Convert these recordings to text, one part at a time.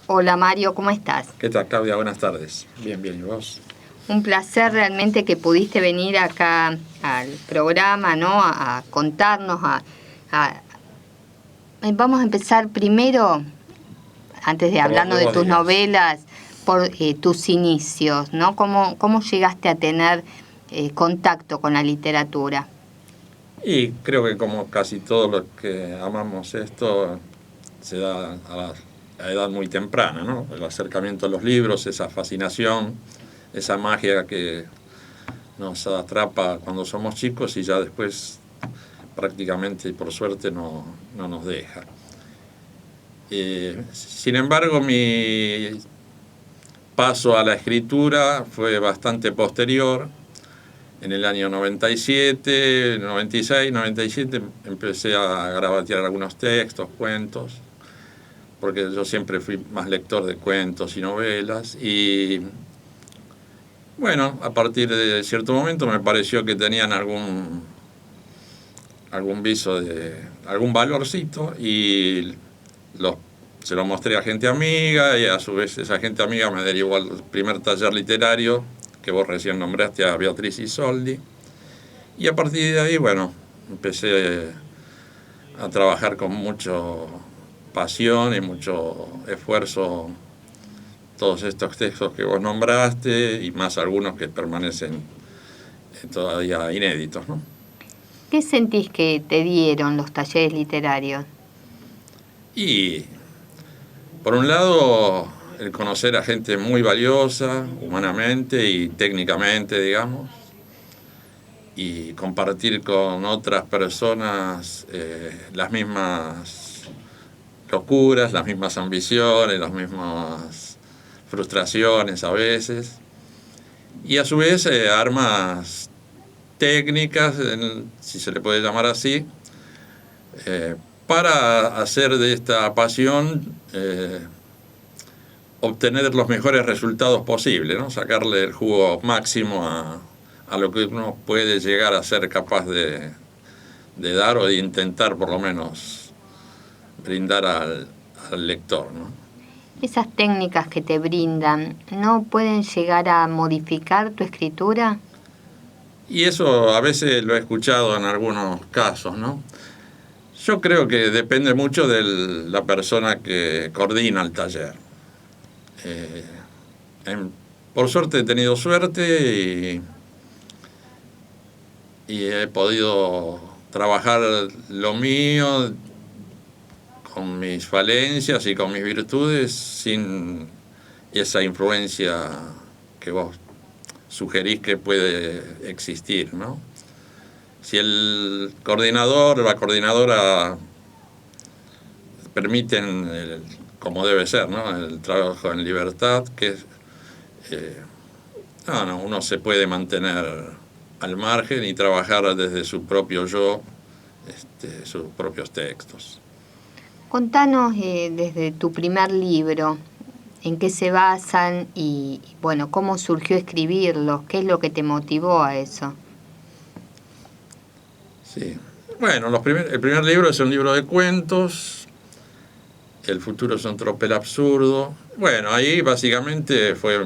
Hola Mario, ¿cómo estás? ¿Qué tal, Claudia? Buenas tardes. Bien, bien, ¿y vos? Un placer realmente que pudiste venir acá al programa, ¿no? A contarnos, a- Vamos a empezar primero, antes de Por donde hablando de vos tus digas. novelas, por tus inicios, ¿no? ¿Cómo llegaste a tener contacto con la literatura? Y creo que como casi todos los que amamos esto, se da a edad muy temprana, ¿no? El acercamiento a los libros, esa fascinación, esa magia que nos atrapa cuando somos chicos y ya después prácticamente y por suerte no nos deja. Sin embargo, mi paso a la escritura fue bastante posterior. En el año 97, 96, 97 empecé a garabatear algunos textos, cuentos, porque yo siempre fui más lector de cuentos y novelas. Y bueno, a partir de cierto momento me pareció que tenían algún viso de algún valorcito y los, se lo mostré a gente amiga y a su vez esa gente amiga me derivó al primer taller literario que vos recién nombraste, a Beatriz Isoldi. Y a partir de ahí, bueno, empecé a trabajar con mucha pasión y mucho esfuerzo todos estos textos que vos nombraste y más algunos que permanecen todavía inéditos, ¿no? ¿Qué sentís que te dieron los talleres literarios? Y por un lado, el conocer a gente muy valiosa, humanamente y técnicamente, digamos, y compartir con otras personas las mismas locuras, las mismas ambiciones, las mismas frustraciones a veces, y a su vez armas técnicas, si se le puede llamar así, eh, para hacer de esta pasión obtener los mejores resultados posibles, ¿no? Sacarle el jugo máximo a lo que uno puede llegar a ser capaz de dar o de intentar por lo menos brindar al lector, ¿no? ¿Esas técnicas que te brindan no pueden llegar a modificar tu escritura? Y eso a veces lo he escuchado en algunos casos, ¿no? Yo creo que depende mucho de la persona que coordina el taller. Eh, en, por suerte he tenido suerte y he podido trabajar lo mío con mis falencias y con mis virtudes sin esa influencia que vos sugerís que puede existir, ¿no? Si el coordinador o la coordinadora permiten, como debe ser, ¿no? El trabajo en libertad, que eh, uno se puede mantener al margen y trabajar desde su propio yo, sus propios textos. Contanos desde tu primer libro, en qué se basan y, bueno, cómo surgió escribirlos, qué es lo que te motivó a eso. Sí. Bueno, el primer libro es un libro de cuentos. El futuro es un tropel absurdo. Bueno, ahí básicamente fue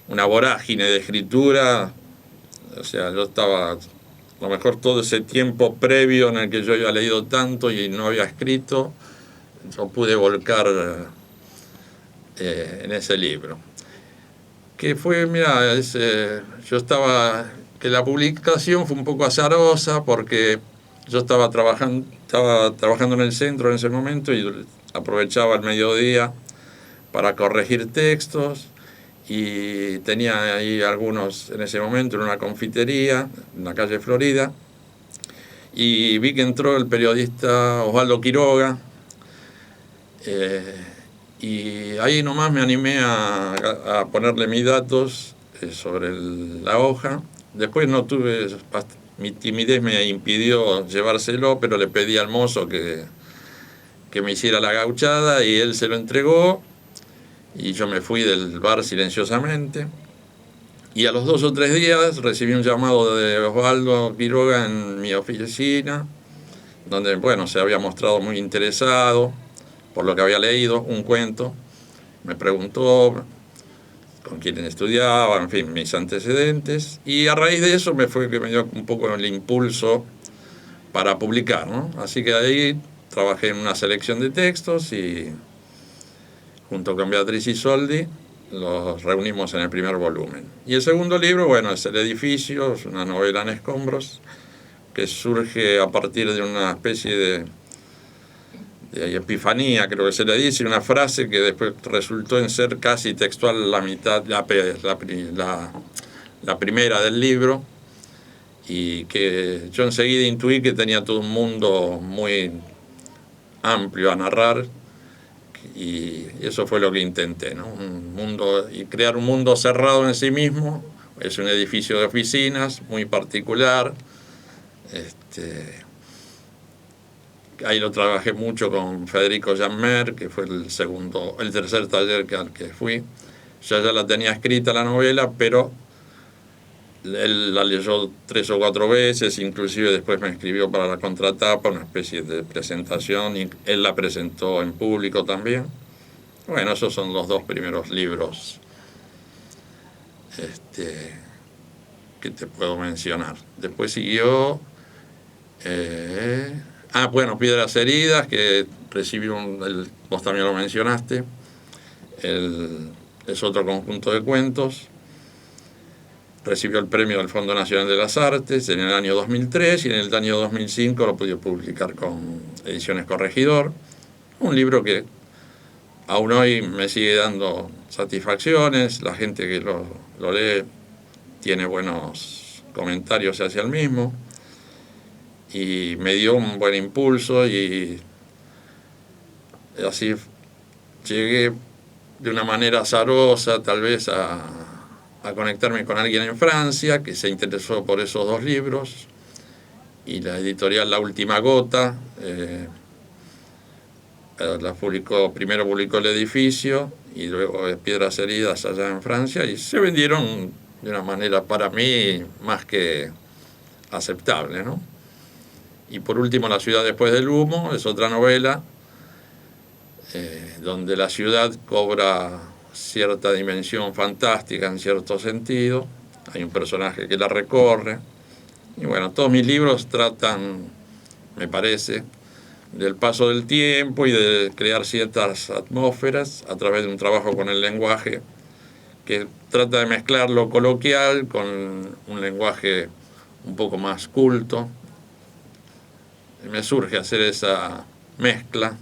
una vorágine de escritura. O sea, yo estaba, a lo mejor todo ese tiempo previo en el que yo había leído tanto y no había escrito, yo pude volcar en ese libro. Que fue, mira, yo estaba, que la publicación fue un poco azarosa porque yo estaba trabajando en el centro en ese momento y aprovechaba el mediodía para corregir textos y tenía ahí algunos en ese momento en una confitería en la calle Florida y vi que entró el periodista Osvaldo Quiroga eh, y ahí nomás me animé a ponerle mis datos sobre la hoja. Después no tuve, mi timidez me impidió llevárselo, pero le pedí al mozo que me hiciera la gauchada y él se lo entregó y yo me fui del bar silenciosamente. Y a los 2 o 3 días recibí un llamado de Osvaldo Quiroga en mi oficina, donde, bueno, se había mostrado muy interesado por lo que había leído, un cuento. Me preguntó con quién estudiaba, en fin, mis antecedentes. Y a raíz de eso me dio un poco el impulso para publicar, ¿no? Así que ahí trabajé en una selección de textos y junto con Beatriz Isoldi los reunimos en el primer volumen. Y el segundo libro, bueno, es El edificio, es una novela en escombros que surge a partir de una especie de epifanía, creo que se le dice, una frase que después resultó en ser casi textual la mitad, la primera del libro, y que yo enseguida intuí que tenía todo un mundo muy amplio a narrar, y eso fue lo que intenté, ¿no? Y crear un mundo cerrado en sí mismo. Es un edificio de oficinas muy particular. Ahí lo trabajé mucho con Federico Jammer, que fue el tercer taller al que fui. Yo ya la tenía escrita la novela, pero él la leyó 3 o 4 veces, inclusive después me escribió para la contratapa, una especie de presentación, y él la presentó en público también. Bueno, esos son los 2 primeros libros que te puedo mencionar. Después siguió... bueno, Piedras Heridas, que recibió vos también lo mencionaste. Es otro conjunto de cuentos. Recibió el premio del Fondo Nacional de las Artes en el año 2003 y en el año 2005 lo pude publicar con Ediciones Corregidor. Un libro que aún hoy me sigue dando satisfacciones. La gente que lo lee tiene buenos comentarios hacia el mismo. Y me dio un buen impulso y así llegué de una manera azarosa tal vez a conectarme con alguien en Francia que se interesó por esos 2 libros, y la editorial La Última Gota primero publicó El edificio y luego Piedras Heridas allá en Francia, y se vendieron de una manera para mí más que aceptable, ¿no? Y por último, La ciudad después del humo es otra novela donde la ciudad cobra cierta dimensión fantástica en cierto sentido. Hay un personaje que la recorre. Y bueno, todos mis libros tratan, me parece, del paso del tiempo y de crear ciertas atmósferas a través de un trabajo con el lenguaje que trata de mezclar lo coloquial con un lenguaje un poco más culto. Me surge hacer esa mezcla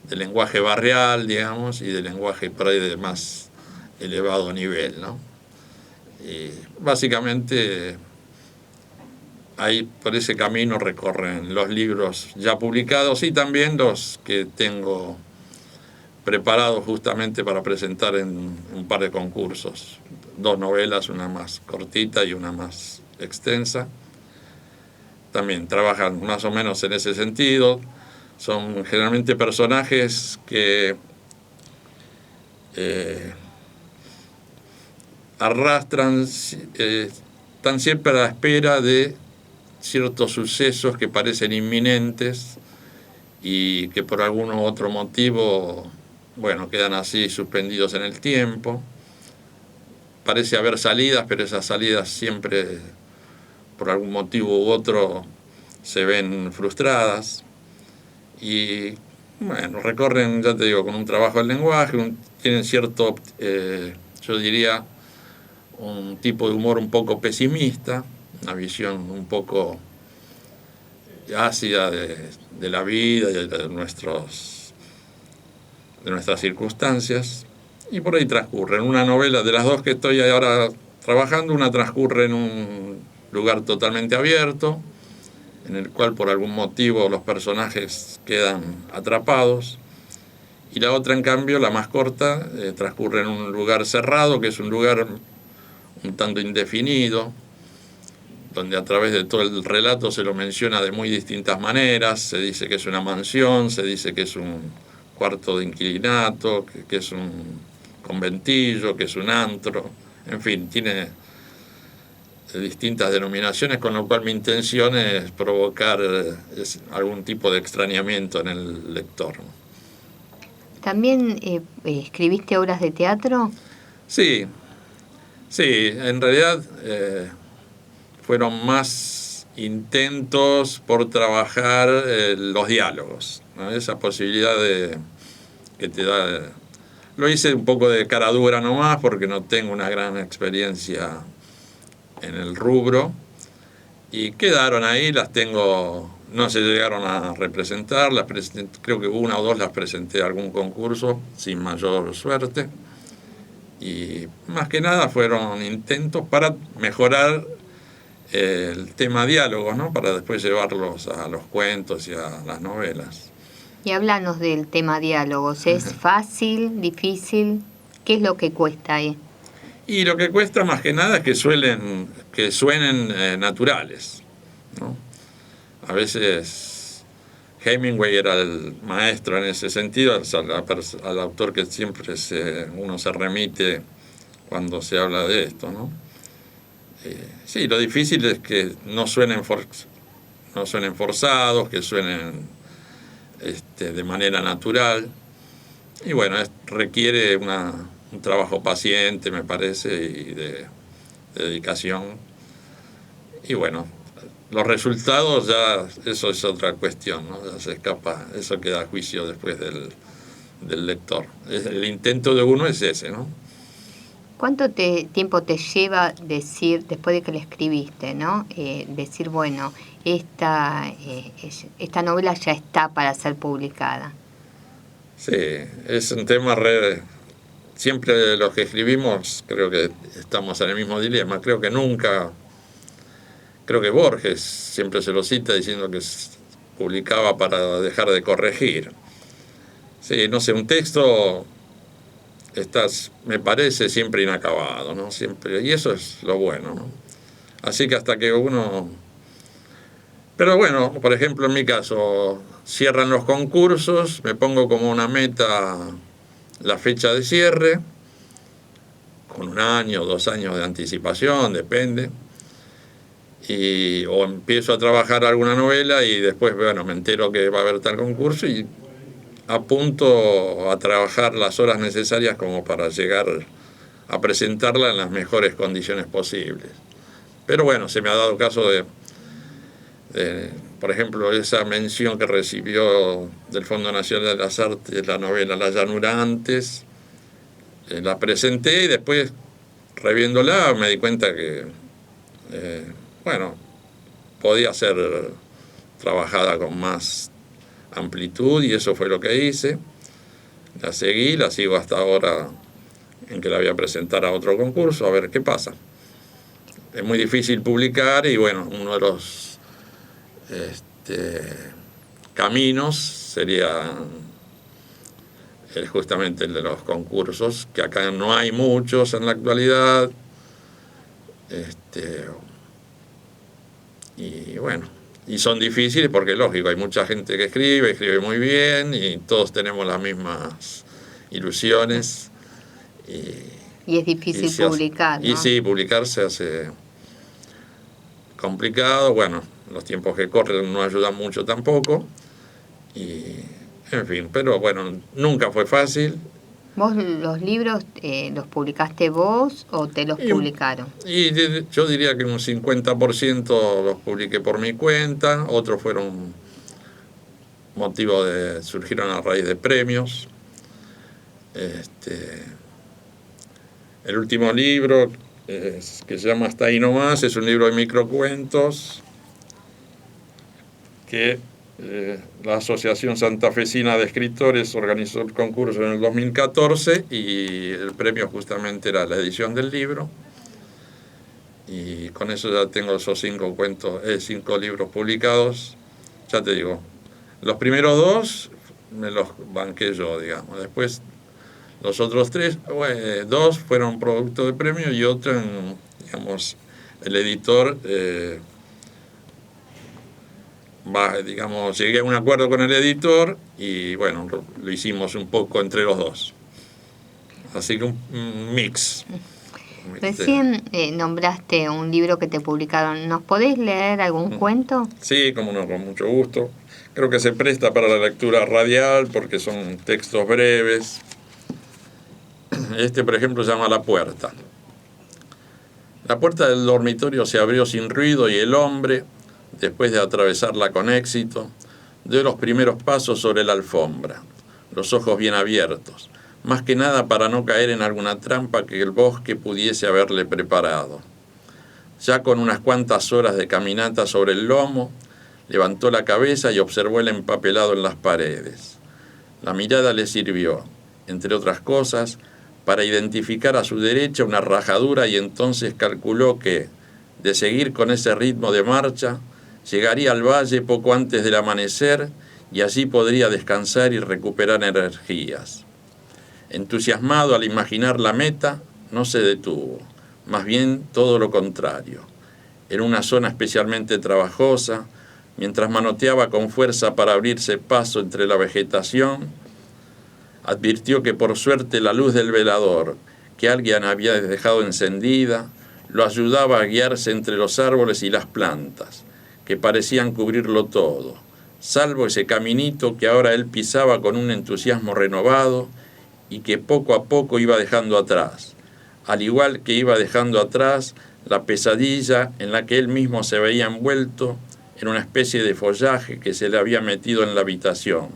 de lenguaje barrial, digamos, y de lenguaje por ahí de más elevado nivel, ¿no? Y básicamente ahí por ese camino recorren los libros ya publicados y también los que tengo preparados justamente para presentar en un par de concursos. 2 novelas, una más cortita y una más extensa. También trabajan más o menos en ese sentido. Son generalmente personajes que están siempre a la espera de ciertos sucesos que parecen inminentes y que por algún otro motivo, bueno, quedan así suspendidos en el tiempo. Parece haber salidas, pero esas salidas siempre, por algún motivo u otro, se ven frustradas. Y bueno, recorren, ya te digo, con un trabajo del lenguaje, tienen cierto, yo diría, un tipo de humor un poco pesimista, una visión un poco ácida de la vida y de nuestras circunstancias. Y por ahí transcurren. Una novela de las 2 que estoy ahora trabajando, una transcurre en un lugar totalmente abierto, en el cual por algún motivo los personajes quedan atrapados, y la otra, en cambio, la más corta, transcurre en un lugar cerrado, que es un lugar un tanto indefinido, donde a través de todo el relato se lo menciona de muy distintas maneras. Se dice que es una mansión, se dice que es un cuarto de inquilinato, que es un conventillo, que es un antro, en fin, tiene distintas denominaciones, con lo cual mi intención es provocar algún tipo de extrañamiento en el lector. ¿También escribiste obras de teatro? Sí, sí, en realidad fueron más intentos por trabajar los diálogos, ¿no? Esa posibilidad que te da. Lo hice un poco de cara dura nomás porque no tengo una gran experiencia en el rubro y quedaron ahí, las tengo, no se llegaron a representar, creo que una o dos las presenté a algún concurso sin mayor suerte y más que nada fueron intentos para mejorar el tema diálogos, ¿no? Para después llevarlos a los cuentos y a las novelas. Y háblanos del tema diálogos. ¿Es fácil, difícil? ¿Qué es lo que cuesta ahí? Y lo que cuesta más que nada es que suenen naturales, ¿no? A veces Hemingway era el maestro en ese sentido, al autor que siempre uno se remite cuando se habla de esto, ¿no? Sí, lo difícil es que no suenen forzados, que suenen de manera natural. Y bueno, requiere un trabajo paciente, me parece, y de dedicación. Y bueno, los resultados ya, eso es otra cuestión, ¿no? Ya se escapa, eso queda a juicio después del lector. El intento de uno es ese, ¿no? ¿Cuánto tiempo te lleva decir, después de que la escribiste, ¿no? Decir, bueno, esta novela ya está para ser publicada? Sí, es un tema siempre los que escribimos creo que estamos en el mismo dilema. Creo que Borges siempre se lo cita diciendo que publicaba para dejar de corregir. Sí, no sé, un texto me parece siempre inacabado, ¿no? Siempre, y eso es lo bueno, ¿no? Así que hasta que uno... Pero bueno, por ejemplo, en mi caso, cierran los concursos, me pongo como una meta la fecha de cierre, con 1 año, 2 años de anticipación, depende. O empiezo a trabajar alguna novela y después, bueno, me entero que va a haber tal concurso y apunto a trabajar las horas necesarias como para llegar a presentarla en las mejores condiciones posibles. Pero bueno, se me ha dado caso por ejemplo, esa mención que recibió del Fondo Nacional de las Artes, la novela La Llanura antes, la presenté y después, reviéndola, me di cuenta que, bueno, podía ser trabajada con más amplitud y eso fue lo que hice. La seguí, la sigo hasta ahora en que la voy a presentar a otro concurso, a ver qué pasa. Es muy difícil publicar y bueno, uno de los caminos sería justamente el de los concursos, que acá no hay muchos en la actualidad. Y bueno, y son difíciles porque lógico, hay mucha gente que escribe muy bien y todos tenemos las mismas ilusiones. Y es difícil publicar, ¿no? Y sí, publicar se hace complicado. Bueno, los tiempos que corren no ayudan mucho tampoco. Y, en fin, pero bueno, nunca fue fácil. ¿Vos los libros los publicaste vos o te los publicaron? Y yo diría que un 50% los publiqué por mi cuenta, otros fueron surgieron a raíz de premios. El último libro, que se llama Hasta ahí nomás, es un libro de microcuentos que la Asociación Santafesina de Escritores organizó el concurso en el 2014 y el premio justamente era la edición del libro. Y con eso ya tengo esos 5 libros publicados. Ya te digo, los primeros 2 me los banqué yo, digamos. Después los otros 2 fueron producto de premio y otro, digamos, el editor... llegué a un acuerdo con el editor y bueno, lo hicimos un poco entre los dos. Así que un mix. Recién nombraste un libro que te publicaron. ¿Nos podés leer algún cuento? Sí, como no, con mucho gusto. Creo que se presta para la lectura radial porque son textos breves. Este, por ejemplo, se llama La Puerta. La puerta del dormitorio se abrió sin ruido y el hombre, después de atravesarla con éxito, dio los primeros pasos sobre la alfombra, los ojos bien abiertos, más que nada para no caer en alguna trampa que el bosque pudiese haberle preparado. Ya con unas cuantas horas de caminata sobre el lomo, levantó la cabeza y observó el empapelado en las paredes. La mirada le sirvió, entre otras cosas, para identificar a su derecha una rajadura y entonces calculó que, de seguir con ese ritmo de marcha, llegaría al valle poco antes del amanecer y allí podría descansar y recuperar energías. Entusiasmado al imaginar la meta, no se detuvo, más bien todo lo contrario. En una zona especialmente trabajosa, mientras manoteaba con fuerza para abrirse paso entre la vegetación, advirtió que por suerte la luz del velador, que alguien había dejado encendida, lo ayudaba a guiarse entre los árboles y las plantas, que parecían cubrirlo todo, salvo ese caminito que ahora él pisaba con un entusiasmo renovado y que poco a poco iba dejando atrás, al igual que iba dejando atrás la pesadilla en la que él mismo se veía envuelto en una especie de follaje que se le había metido en la habitación,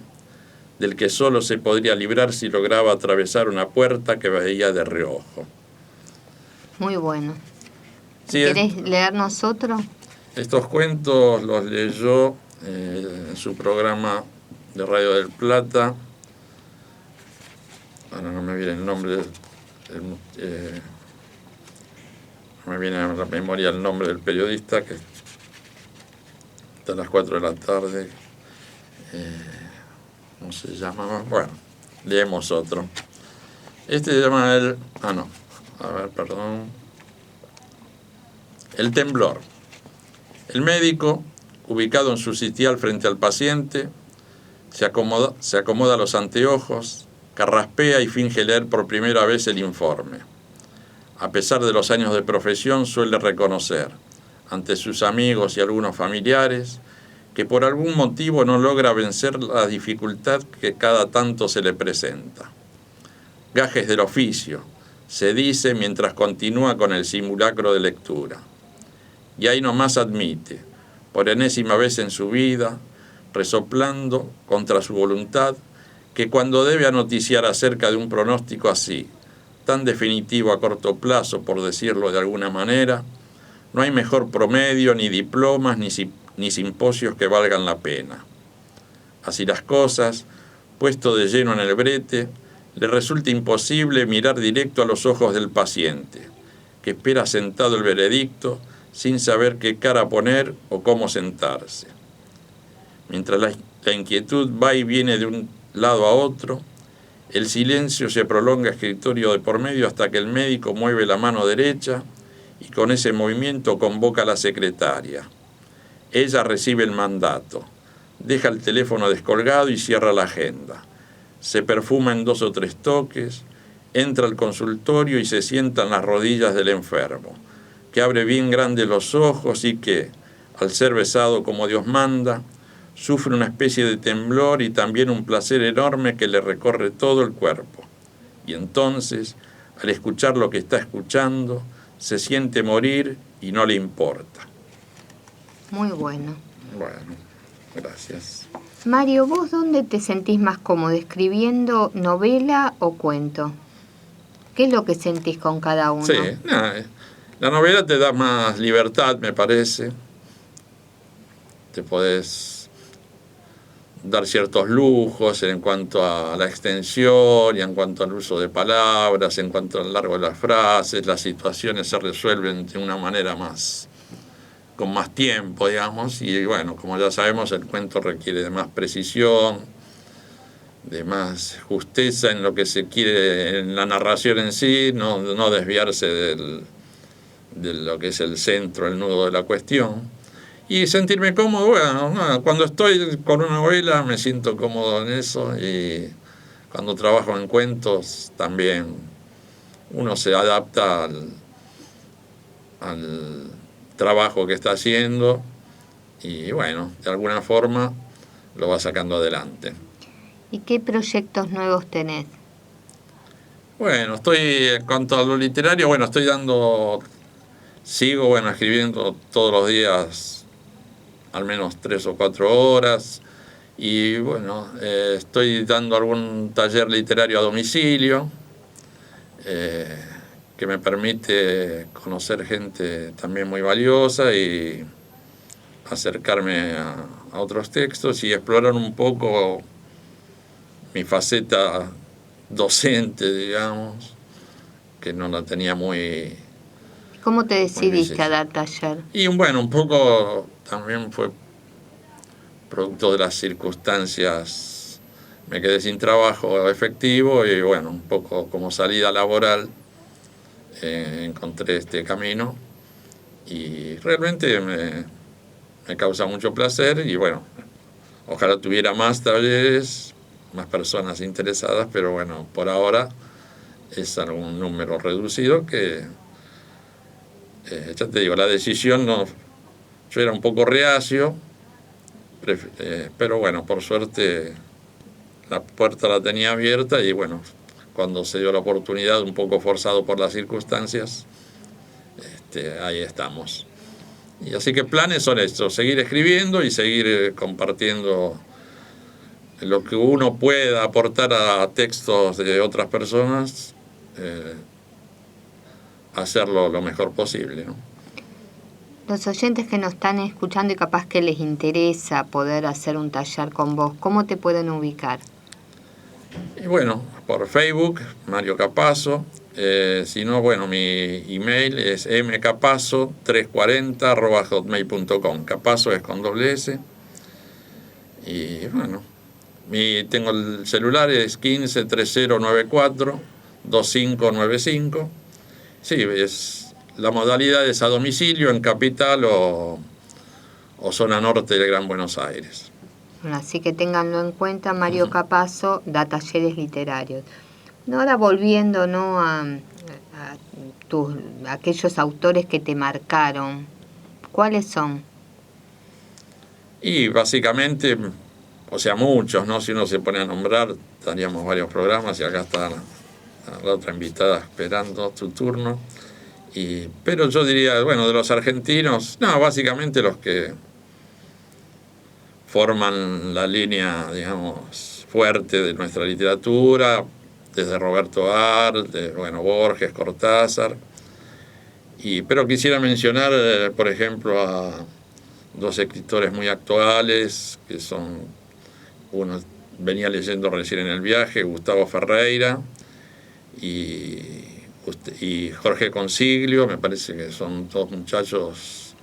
del que solo se podría librar si lograba atravesar una puerta que veía de reojo. Muy bueno. Sí, ¿Querés leernos otro? Estos cuentos los leyó en su programa de Radio del Plata. Ahora no me viene el nombre, no me viene a la memoria el nombre del periodista, que está a las 4 de la tarde. ¿Cómo se llama? Bueno, leemos otro. Este se llama El temblor. El médico, ubicado en su sitial frente al paciente, se acomoda los anteojos, carraspea y finge leer por primera vez el informe. A pesar de los años de profesión, suele reconocer, ante sus amigos y algunos familiares, que por algún motivo no logra vencer la dificultad que cada tanto se le presenta. Gajes del oficio, se dice mientras continúa con el simulacro de lectura. Y ahí nomás admite, por enésima vez en su vida, resoplando contra su voluntad, que cuando debe anoticiar acerca de un pronóstico así, tan definitivo a corto plazo, por decirlo de alguna manera, no hay mejor promedio, ni diplomas, ni simposios que valgan la pena. Así las cosas, puesto de lleno en el brete, le resulta imposible mirar directo a los ojos del paciente, que espera sentado el veredicto sin saber qué cara poner o cómo sentarse. Mientras la inquietud va y viene de un lado a otro, el silencio se prolonga escritorio de por medio hasta que el médico mueve la mano derecha y con ese movimiento convoca a la secretaria. Ella recibe el mandato, deja el teléfono descolgado y cierra la agenda. Se perfuma en 2 o 3 toques, entra al consultorio y se sienta en las rodillas del enfermo, que abre bien grandes los ojos y que, al ser besado como Dios manda, sufre una especie de temblor y también un placer enorme que le recorre todo el cuerpo. Y entonces, al escuchar lo que está escuchando, se siente morir y no le importa. Muy bueno. Bueno, gracias. Mario, ¿vos dónde te sentís más cómodo, escribiendo novela o cuento? ¿Qué es lo que sentís con cada uno? Sí, la novela te da más libertad, me parece. Te podés dar ciertos lujos en cuanto a la extensión y en cuanto al uso de palabras, en cuanto al largo de las frases. Las situaciones se resuelven de una manera con más tiempo, digamos, y bueno, como ya sabemos, el cuento requiere de más precisión, de más justeza en lo que se quiere en la narración en sí, no desviarse de lo que es el centro, el nudo de la cuestión. Y sentirme cómodo, bueno, cuando estoy con una novela me siento cómodo en eso, y cuando trabajo en cuentos también uno se adapta al trabajo que está haciendo y bueno, de alguna forma lo va sacando adelante. ¿Y qué proyectos nuevos tenés? Bueno, estoy, en cuanto a lo literario, bueno, sigo, bueno, escribiendo todos los días al menos 3 o 4 horas y bueno, estoy dando algún taller literario a domicilio que me permite conocer gente también muy valiosa y acercarme a otros textos y explorar un poco mi faceta docente, digamos, que no la tenía muy... ¿Cómo te decidiste a difícil. dar taller? Y bueno, un poco también fue producto de las circunstancias. Me quedé sin trabajo efectivo y bueno, un poco como salida laboral encontré este camino y realmente me causa mucho placer y bueno, ojalá tuviera más talleres, más personas interesadas, pero bueno, por ahora es algún número reducido que, ya te digo, la decisión no, yo era un poco reacio, pero bueno, por suerte la puerta la tenía abierta y bueno, cuando se dio la oportunidad, un poco forzado por las circunstancias, ahí estamos. Y así que planes son estos, seguir escribiendo y seguir compartiendo lo que uno pueda aportar a textos de otras personas, hacerlo lo mejor posible, ¿no? Los oyentes que nos están escuchando y capaz que les interesa poder hacer un taller con vos, ¿cómo te pueden ubicar? Y bueno, por Facebook, Mario Capazo. Si no, bueno, mi email es mcapazo340@hotmail.com. Capazo es con doble S. Y bueno, tengo el celular, es 15 3094 2595. Sí, la modalidad es a domicilio en Capital o zona norte del Gran Buenos Aires. Bueno, así que ténganlo en cuenta, Mario Capazo da talleres literarios. Ahora volviendo, ¿no?, a aquellos autores que te marcaron, ¿cuáles son? Y básicamente, o sea, muchos, ¿no? Si uno se pone a nombrar, daríamos varios programas y acá está la otra invitada esperando tu turno. Pero yo diría, bueno, de los argentinos, no, básicamente los que forman la línea, digamos, fuerte de nuestra literatura, desde Roberto Arlt, bueno, Borges, Cortázar. Pero quisiera mencionar, por ejemplo, a dos escritores muy actuales, que son, uno venía leyendo recién en el viaje, Gustavo Ferreira y Jorge Consiglio. Me parece que son dos muchachos,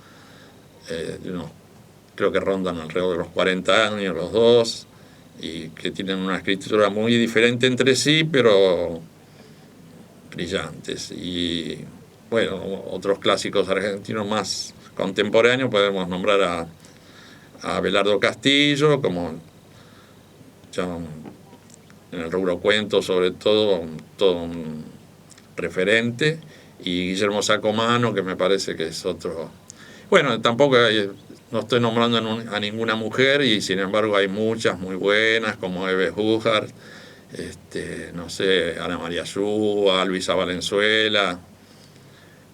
creo que rondan alrededor de los 40 años los dos, y que tienen una escritura muy diferente entre sí, pero brillantes. Y bueno, otros clásicos argentinos más contemporáneos, podemos nombrar a Abelardo Castillo, como ya en el rubro cuento sobre todo un referente, y Guillermo Sacomano, que me parece que es otro. Bueno, tampoco no estoy nombrando a ninguna mujer, y sin embargo hay muchas muy buenas, como Eve Hújar, no sé, Ana María Yúa, Luisa Valenzuela.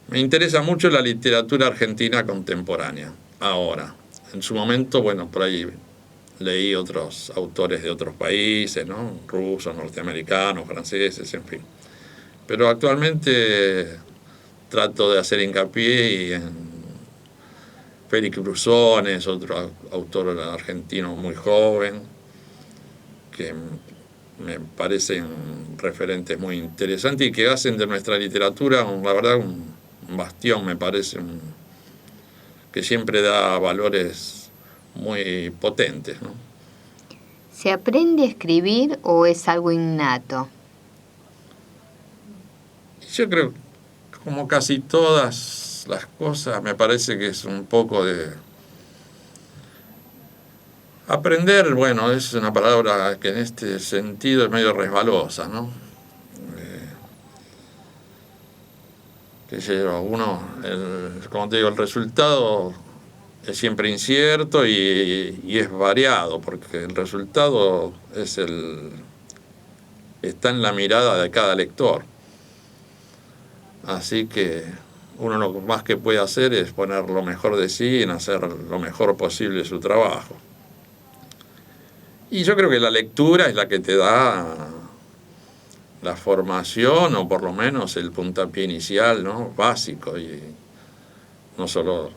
Me interesa mucho la literatura argentina contemporánea, ahora. En su momento, bueno, por ahí leí otros autores de otros países, ¿no? Rusos, norteamericanos, franceses, en fin. Pero actualmente trato de hacer hincapié en Félix Brusones, otro autor argentino muy joven, que me parecen referentes muy interesantes y que hacen de nuestra literatura, la verdad, un bastión, me parece, que siempre da valores muy potentes, ¿no? ¿Se aprende a escribir o es algo innato? Yo creo, como casi todas las cosas, me parece que es un poco de aprender. Bueno, es una palabra que en este sentido es medio resbalosa, ¿no? qué sé yo, como te digo, el resultado es siempre incierto y es variado, porque el resultado está en la mirada de cada lector. Así que uno lo más que puede hacer es poner lo mejor de sí en hacer lo mejor posible su trabajo. Y yo creo que la lectura es la que te da la formación, o por lo menos el puntapié inicial, ¿no? Básico, y no solo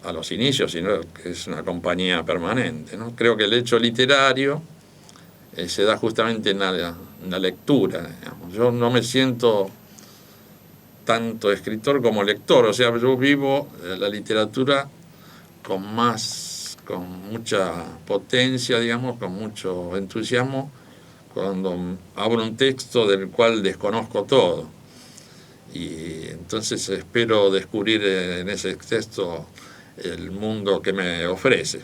a los inicios, sino que es una compañía permanente, ¿no? Creo que el hecho literario se da justamente en la lectura, digamos. Yo no me siento tanto escritor como lector, o sea, yo vivo la literatura con mucha potencia, digamos, con mucho entusiasmo, cuando abro un texto del cual desconozco todo. Y entonces espero descubrir en ese texto el mundo que me ofrece.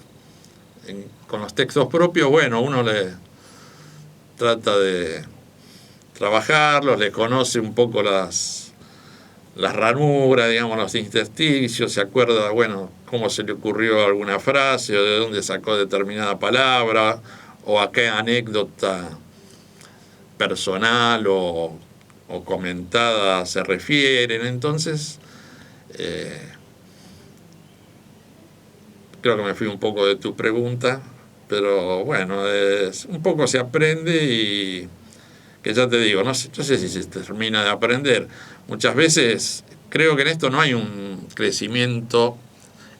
Con los textos propios, bueno, uno le trata de trabajarlos, le conoce un poco las ranuras, digamos, los intersticios, se acuerda, bueno, cómo se le ocurrió alguna frase o de dónde sacó determinada palabra o a qué anécdota personal o comentada se refieren. Entonces, creo que me fui un poco de tu pregunta, pero bueno, un poco se aprende y que ya te digo, no sé si se termina de aprender. Muchas veces creo que en esto no hay un crecimiento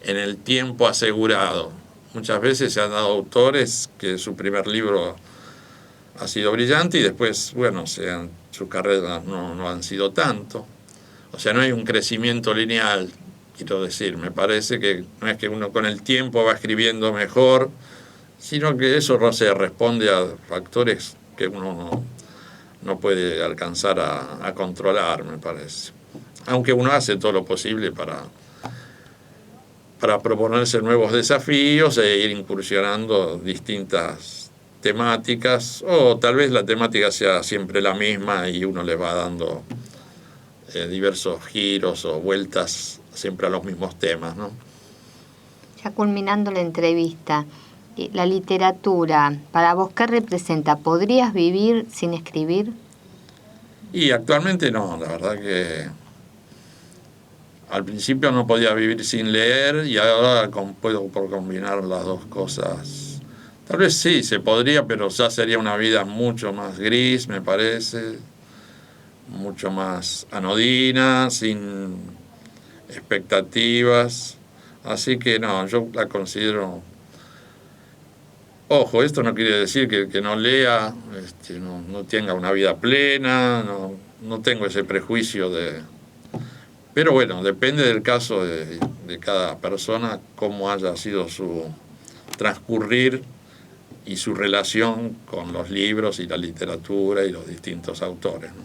en el tiempo asegurado. Muchas veces se han dado autores que su primer libro ha sido brillante y después, bueno, sus carreras no han sido tanto. O sea, no hay un crecimiento lineal, quiero decir. Me parece que no es que uno con el tiempo va escribiendo mejor, sino que eso no se responde a factores que uno no puede alcanzar a controlar, me parece. Aunque uno hace todo lo posible para proponerse nuevos desafíos e ir incursionando distintas temáticas, o tal vez la temática sea siempre la misma y uno le va dando diversos giros o vueltas siempre a los mismos temas, ¿no? Ya culminando la entrevista, la literatura, para vos, ¿qué representa? ¿Podrías vivir sin escribir? Y actualmente no, la verdad que al principio no podía vivir sin leer y ahora puedo por combinar las dos cosas. Tal vez sí, se podría, pero ya sería una vida mucho más gris, me parece, mucho más anodina, sin expectativas. Así que no, yo la considero. Ojo, esto no quiere decir que el que no lea no tenga una vida plena, no tengo ese prejuicio de. Pero bueno, depende del caso de cada persona, cómo haya sido su transcurrir y su relación con los libros y la literatura y los distintos autores, ¿no?